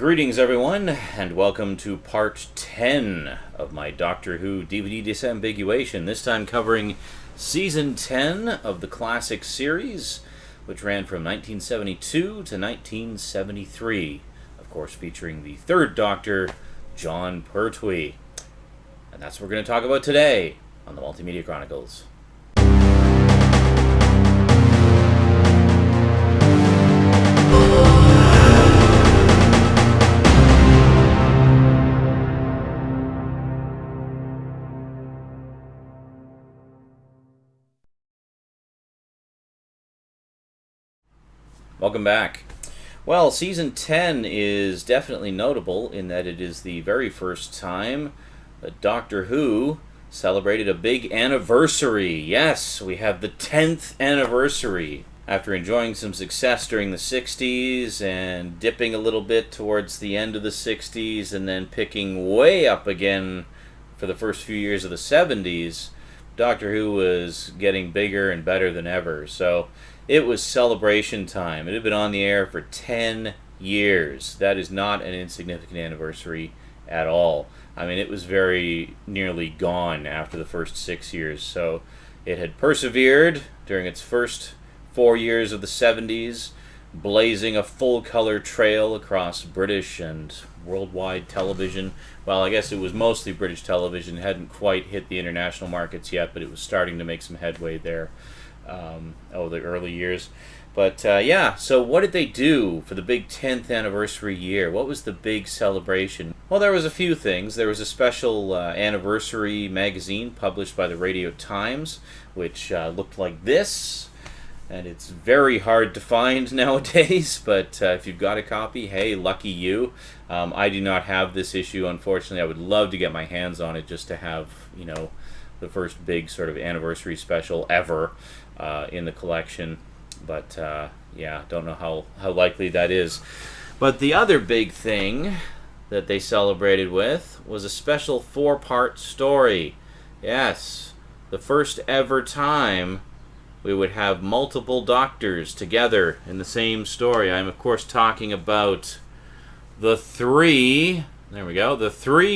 Greetings, everyone, and welcome to part 10 of my Doctor Who DVD Disambiguation, this time covering Season 10 of the classic series, which ran from 1972 to 1973, of course featuring the third Doctor, Jon Pertwee. And that's what we're going to talk about today on the Multimedia Chronicles. Welcome back. Well, Season 10 is definitely notable in that it is the very first time that Doctor Who celebrated a big anniversary. Yes, we have the 10th anniversary. After enjoying some success during the 60s and dipping a little bit towards the end of the 60s and then picking way up again for the first few years of the 70s, Doctor Who was getting bigger and better than ever. So it was celebration time. It had been on the air for 10 years. That is not an insignificant anniversary at all. I mean, it was very nearly gone after the first 6 years. So it had persevered during its first 4 years of the 70s, blazing a full-color trail across British and worldwide television. Well, I guess it was mostly British television. It hadn't quite hit the international markets yet, but it was starting to make some headway there. The early years. But yeah, so what did they do for the big 10th anniversary year? What was the big celebration? Well, there was a few things. There was a special anniversary magazine published by the Radio Times, which looked like this. And it's very hard to find nowadays, but if you've got a copy, hey, lucky you. I do not have this issue, unfortunately. I would love to get my hands on it just to have, you know, the first big sort of anniversary special ever in the collection. But yeah, don't know how likely that is. But the other big thing that they celebrated with was a special 4-part story. Yes, the first ever time we would have multiple doctors together in the same story. I'm of course talking about the three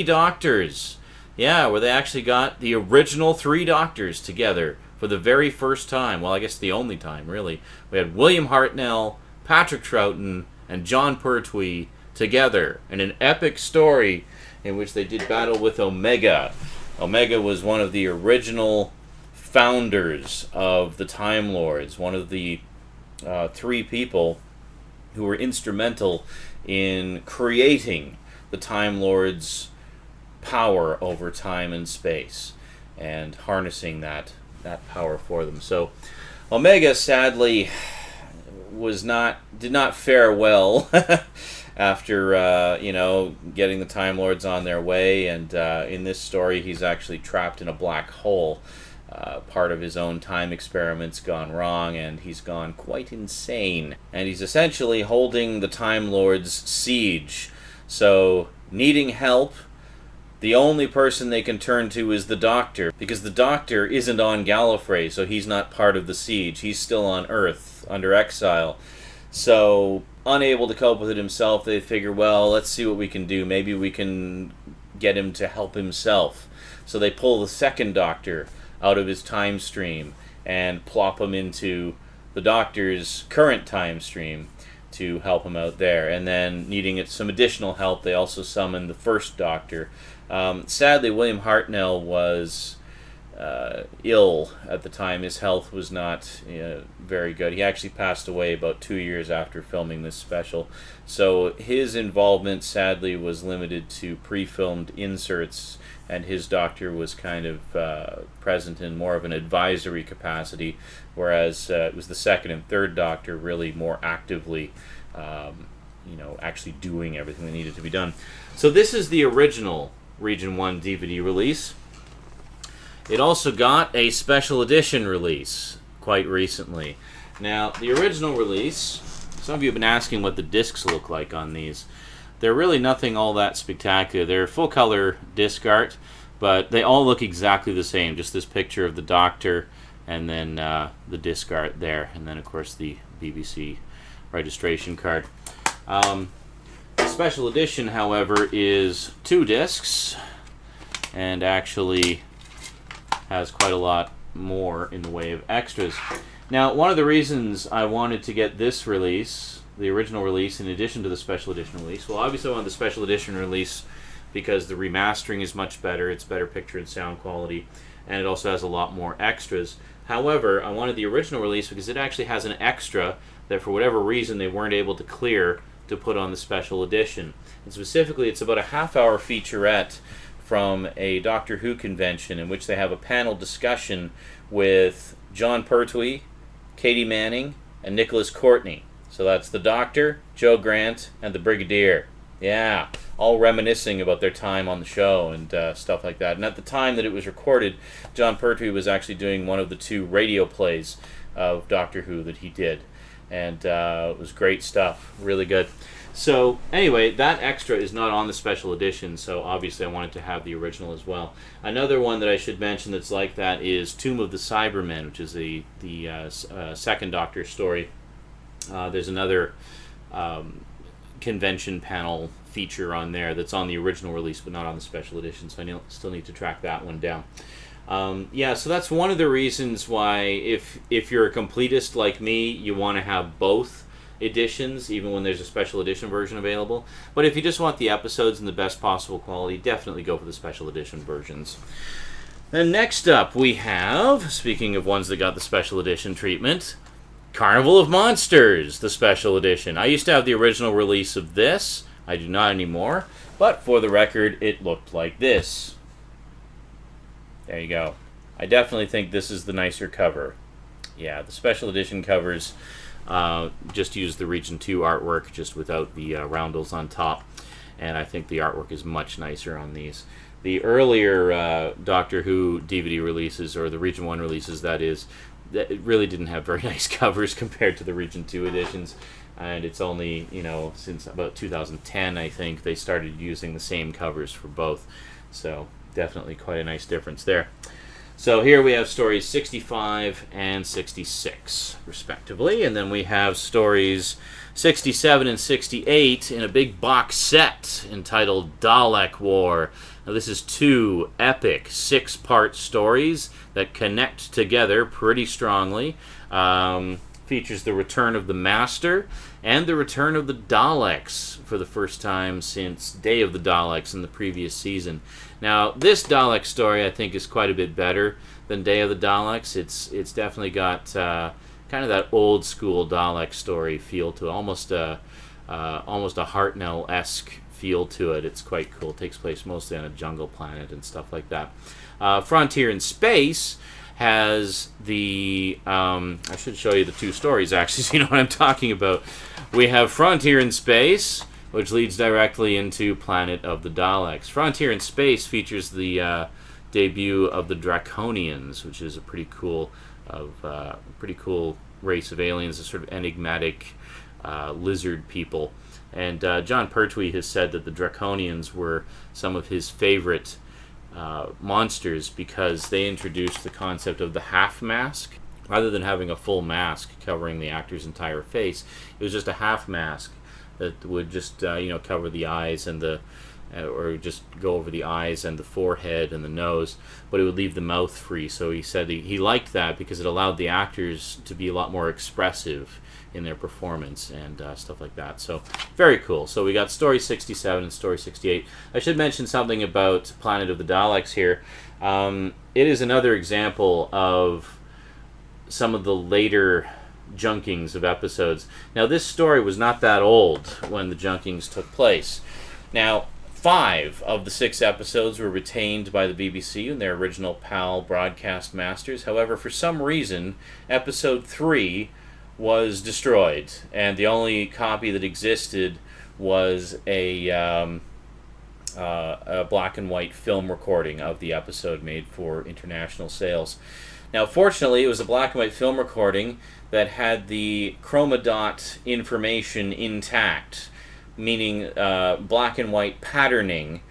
doctors. Yeah, where they actually got the original 3 doctors together for the very first time. Well, I guess the only time, really. We had William Hartnell, Patrick Troughton, and Jon Pertwee together in an epic story in which they did battle with Omega. Omega was one of the original founders of the Time Lords, one of the 3 people who were instrumental in creating the Time Lords' power over time and space and harnessing that power for them. So Omega sadly did not fare well after getting the Time Lords on their way, and in this story he's actually trapped in a black hole. Part of his own time experiment's gone wrong, and he's gone quite insane. And he's essentially holding the Time Lords' siege. So, needing help, the only person they can turn to is the Doctor, because the Doctor isn't on Gallifrey, so he's not part of the siege. He's still on Earth, under exile. So, unable to cope with it himself, they figure, well, let's see what we can do. Maybe we can get him to help himself. So they pull the second Doctor out of his time stream and plop him into the Doctor's current time stream to help him out there. And then, needing some additional help, they also summon the first Doctor. Sadly, William Hartnell was ill at the time. His health was not very good. He actually passed away about 2 years after filming this special. So his involvement, sadly, was limited to pre-filmed inserts, and his Doctor was kind of present in more of an advisory capacity, whereas it was the second and third Doctor really more actively actually doing everything that needed to be done. So this is the original Region 1 DVD release. It also got a special edition release quite recently. Now, the original release, some of you have been asking what the discs look like on these. They're really nothing all that spectacular. They're full-color disc art, but they all look exactly the same. Just this picture of the Doctor, and then the disc art there, and then, of course, the BBC registration card. special edition, however, is 2 discs, and actually has quite a lot more in the way of extras. Now, one of the reasons I wanted to get this release, the original release, in addition to the special edition release, well, obviously I wanted the special edition release because the remastering is much better, it's better picture and sound quality, and it also has a lot more extras. However, I wanted the original release because it actually has an extra that for whatever reason they weren't able to clear to put on the special edition. And specifically, it's about a half-hour featurette from a Doctor Who convention in which they have a panel discussion with John Pertwee, Katie Manning, and Nicholas Courtney. So that's the Doctor, Joe Grant, and the Brigadier. Yeah, all reminiscing about their time on the show and stuff like that. And at the time that it was recorded, John Pertwee was actually doing one of the 2 radio plays of Doctor Who that he did. And it was great stuff, really good. So anyway, that extra is not on the special edition, so obviously I wanted to have the original as well. Another one that I should mention that's like that is Tomb of the Cybermen, which is the second Doctor story. There's another convention panel feature on there that's on the original release but not on the special edition, so I still need to track that one down. So that's one of the reasons why if you're a completist like me, you want to have both editions, even when there's a special edition version available. But if you just want the episodes in the best possible quality, definitely go for the special edition versions. Then next up we have, speaking of ones that got the special edition treatment, Carnival of Monsters, the special edition. I used to have the original release of this. I do not anymore. But for the record, it looked like this. There you go. I definitely think this is the nicer cover. Yeah, the special edition covers just use the Region 2 artwork, just without the roundels on top. And I think the artwork is much nicer on these. The earlier Doctor Who DVD releases, or the Region 1 releases, that is, that it really didn't have very nice covers compared to the Region 2 editions. And it's only, since about 2010, I think, they started using the same covers for both. So definitely quite a nice difference there. So here we have stories 65 and 66, respectively. And then we have stories 67 and 68 in a big box set entitled Dalek War. Now this is 2 epic 6-part stories that connect together pretty strongly. Features the return of the Master and the return of the Daleks for the first time since Day of the Daleks in the previous season. Now, this Dalek story I think is quite a bit better than Day of the Daleks. It's definitely got kind of that old school Dalek story feel to it, almost a Hartnell-esque feel to it. It's quite cool. It takes place mostly on a jungle planet and stuff like that. Frontier in Space has the I should show you the 2 stories actually so you know what I'm talking about. We have Frontier in Space, which leads directly into Planet of the Daleks. Frontier in Space features the debut of the Draconians, which is a pretty cool race of aliens, a sort of enigmatic lizard people. And John Pertwee has said that the Draconians were some of his favorite monsters because they introduced the concept of the half mask. Rather than having a full mask covering the actor's entire face, it was just a half mask that would just cover the eyes and or just go over the eyes and the forehead and the nose, but it would leave the mouth free. So he said he liked that because it allowed the actors to be a lot more expressive in their performance and stuff like that. So very cool. So we got story 67 and story 68. I should mention something about Planet of the Daleks here. It is another example of some of the later junkings of episodes. Now this story was not that old when the junkings took place. Now 5 of the 6 episodes were retained by the BBC and their original PAL broadcast masters. However, for some reason, episode 3 was destroyed, and the only copy that existed was a black and white film recording of the episode made for international sales. Now, fortunately, it was a black and white film recording that had the chroma dot information intact, meaning black and white patterning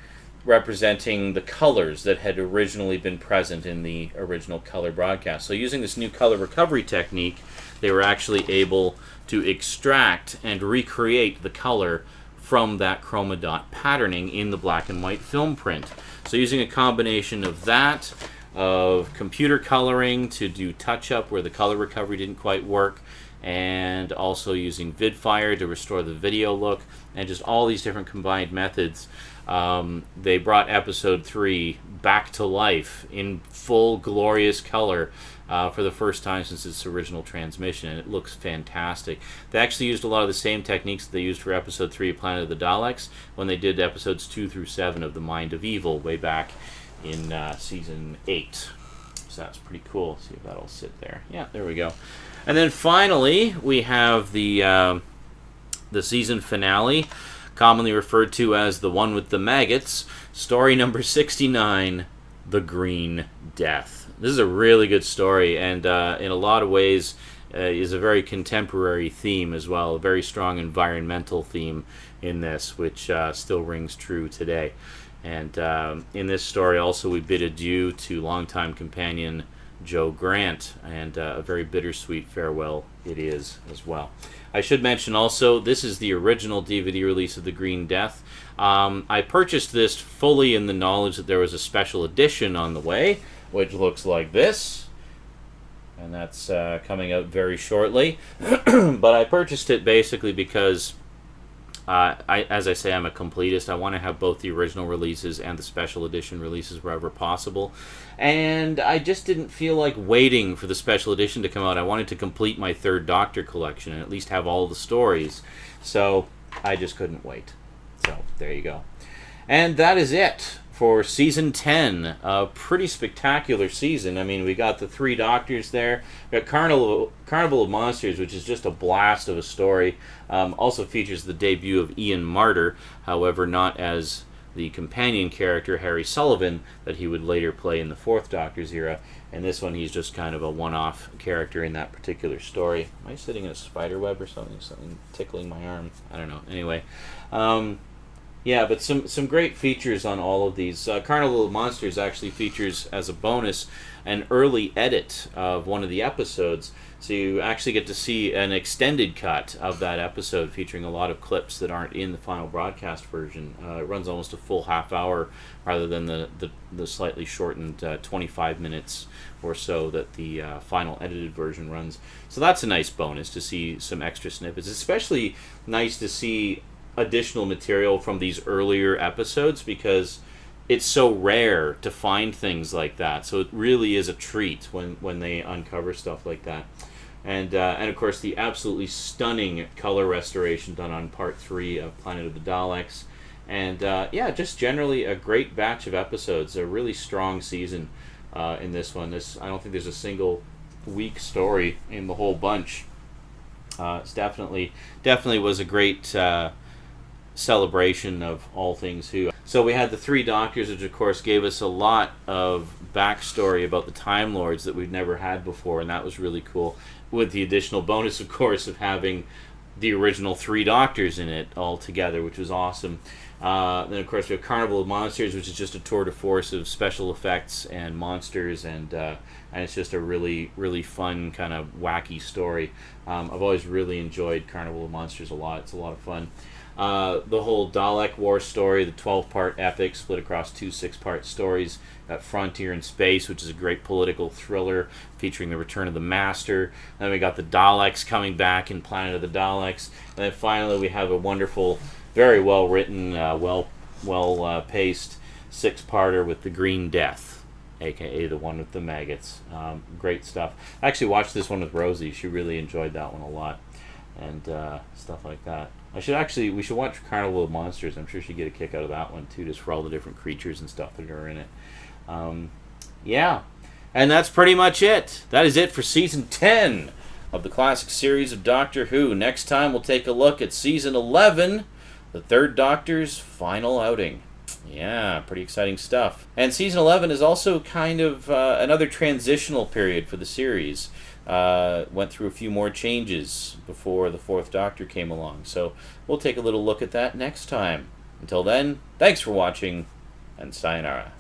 representing the colors that had originally been present in the original color broadcast. So using this new color recovery technique, they were actually able to extract and recreate the color from that chroma dot patterning in the black and white film print. So using a combination of that, of computer coloring to do touch-up where the color recovery didn't quite work, and also using VidFire to restore the video look, and just all these different combined methods, they brought episode 3 back to life in full glorious color for the first time since its original transmission, and it looks fantastic. They actually used a lot of the same techniques that they used for episode 3 of Planet of the Daleks when they did episodes 2 through 7 of The Mind of Evil way back in season 8. So that's pretty cool. See if that'll sit there. Yeah, there we go. And then finally, we have the season finale, commonly referred to as the one with the maggots, story number 69, The Green Death. This is a really good story, and in a lot of ways is a very contemporary theme as well, a very strong environmental theme in this, which still rings true today. And in this story also we bid adieu to longtime companion Joe Grant, and a very bittersweet farewell it is as well. I should mention also, this is the original DVD release of The Green Death. I purchased this fully in the knowledge that there was a special edition on the way, which looks like this, and that's coming out very shortly. But I purchased it basically because as I say, I'm a completist. I want to have both the original releases and the special edition releases wherever possible. And I just didn't feel like waiting for the special edition to come out. I wanted to complete my Third Doctor collection and at least have all the stories. So I just couldn't wait. So there you go. And that is it for season 10. A pretty spectacular season. I mean, we got the 3 Doctors there. We got Carnival of Monsters, which is just a blast of a story. Also features the debut of Ian Marter, however, not as the companion character, Harry Sullivan, that he would later play in the 4th Doctor's era. And this one, he's just kind of a one-off character in that particular story. Am I sitting in a spider web or something? Something tickling my arm? I don't know. Anyway. Yeah, but some great features on all of these. Carnival of Monsters actually features, as a bonus, an early edit of one of the episodes. So you actually get to see an extended cut of that episode featuring a lot of clips that aren't in the final broadcast version. It runs almost a full half hour rather than the slightly shortened 25 minutes or so that the final edited version runs. So that's a nice bonus to see some extra snippets. Especially nice to see additional material from these earlier episodes because it's so rare to find things like that. So it really is a treat when they uncover stuff like that. And of course the absolutely stunning color restoration done on part 3 of Planet of the Daleks. And yeah, just generally a great batch of episodes. A really strong season in this one. I don't think there's a single weak story in the whole bunch. It's definitely was a great celebration of all things Who. So we had the 3 Doctors, which of course gave us a lot of backstory about the Time Lords that we'd never had before, and that was really cool, with the additional bonus of course of having the original 3 Doctors in it all together, which was awesome. Then of course we have Carnival of Monsters, which is just a tour de force of special effects and monsters, and it's just a really, really fun kind of wacky story. I've always really enjoyed Carnival of Monsters a lot. It's a lot of fun. The whole Dalek War story, the 12-part epic split across 2 6-part stories. Got Frontier in Space, which is a great political thriller featuring the return of the Master. Then we got the Daleks coming back in Planet of the Daleks. And then finally we have a wonderful, very well-written, well-paced 6-parter with The Green Death, aka the one with the maggots. Great stuff. I actually watched this one with Rosie. She really enjoyed that one a lot. And stuff like that. We should watch Carnival of Monsters. I'm sure she'd get a kick out of that one too, just for all the different creatures and stuff that are in it. Yeah, and that's pretty much it. That is it for season 10 of the classic series of Doctor Who. Next time we'll take a look at season 11, the 3rd Doctor's final outing. Yeah, pretty exciting stuff. And season 11 is also kind of another transitional period for the series. Went through a few more changes before the 4th Doctor came along. So we'll take a little look at that next time. Until then, thanks for watching, and sayonara.